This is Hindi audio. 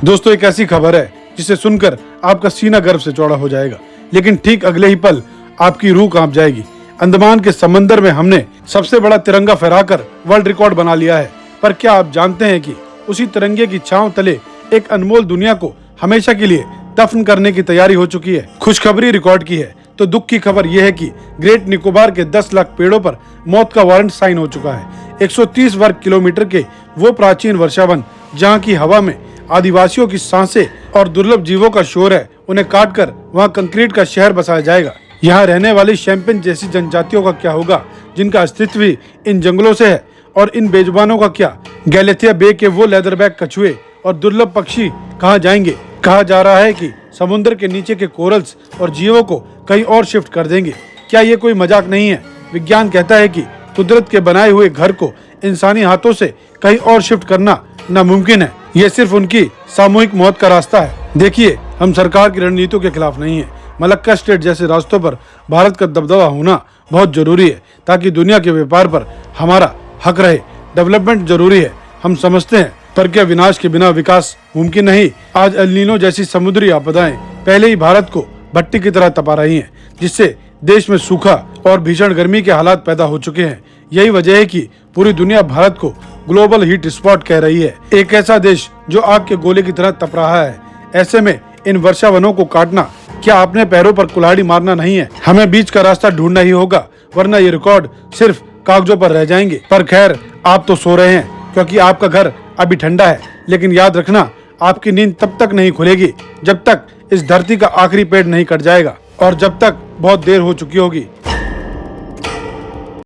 दोस्तों, एक ऐसी खबर है जिसे सुनकर आपका सीना गर्व से चौड़ा हो जाएगा, लेकिन ठीक अगले ही पल आपकी रूह कांप जाएगी। अंडमान के समंदर में हमने सबसे बड़ा तिरंगा फहराकर वर्ल्ड रिकॉर्ड बना लिया है। पर क्या आप जानते हैं कि उसी तिरंगे की छांव तले एक अनमोल दुनिया को हमेशा के लिए दफन करने की तैयारी हो चुकी है। खुशखबरी रिकॉर्ड की है तो दुख की खबर यह है कि ग्रेट निकोबार के 10 लाख पेड़ों पर मौत का वारंट साइन हो चुका है। 130 वर्ग किलोमीटर के वो प्राचीन वर्षावन जहां की हवा में आदिवासियों की सांसें और दुर्लभ जीवों का शोर है, उन्हें काटकर वहां कंक्रीट का शहर बसाया जाएगा। यहाँ रहने वाली शैंपेन जैसी जनजातियों का क्या होगा जिनका अस्तित्व ही इन जंगलों से है, और इन बेजुबानों का क्या? गैलेथिया बे के वो लेदरबैक कछुए और दुर्लभ पक्षी कहाँ जाएंगे? कहा जा रहा है कि समुद्र के नीचे के कोरल्स और जीवों को कहीं और शिफ्ट कर देंगे। क्या ये कोई मजाक नहीं है? विज्ञान कहता है कि कुदरत के बनाए हुए घर को इंसानी हाथों से कहीं और शिफ्ट करना नामुमकिन है। ये सिर्फ उनकी सामूहिक मौत का रास्ता है। देखिए, हम सरकार की रणनीतियों के खिलाफ नहीं है। मलक्का स्टेट जैसे रास्तों पर भारत का दबदबा होना बहुत जरूरी है ताकि दुनिया के व्यापार पर हमारा हक रहे। डेवलपमेंट जरूरी है, हम समझते हैं, पर क्या विनाश के बिना विकास मुमकिन नहीं? आज एल नीनो जैसी समुद्री आपदाएं पहले ही भारत को भट्टी की तरह तपा रही हैं, जिससे देश में सूखा और भीषण गर्मी के हालात पैदा हो चुके हैं। यही वजह है कि पूरी दुनिया भारत को ग्लोबल हीट स्पॉट कह रही है, एक ऐसा देश जो आग के गोले की तरह तप रहा है। ऐसे में इन वर्षावनों को काटना क्या अपने पैरों पर कुल्हाड़ी मारना नहीं है? हमें बीच का रास्ता ढूंढना ही होगा, वरना ये रिकॉर्ड सिर्फ कागजों पर रह जाएंगे। पर खैर, आप तो सो रहे हैं क्योंकि आपका घर अभी ठंडा है, लेकिन याद रखना, आपकी नींद तब तक नहीं खुलेगी जब तक इस धरती का आखिरी पेड़ नहीं कट जाएगा और जब तक बहुत देर हो चुकी होगी।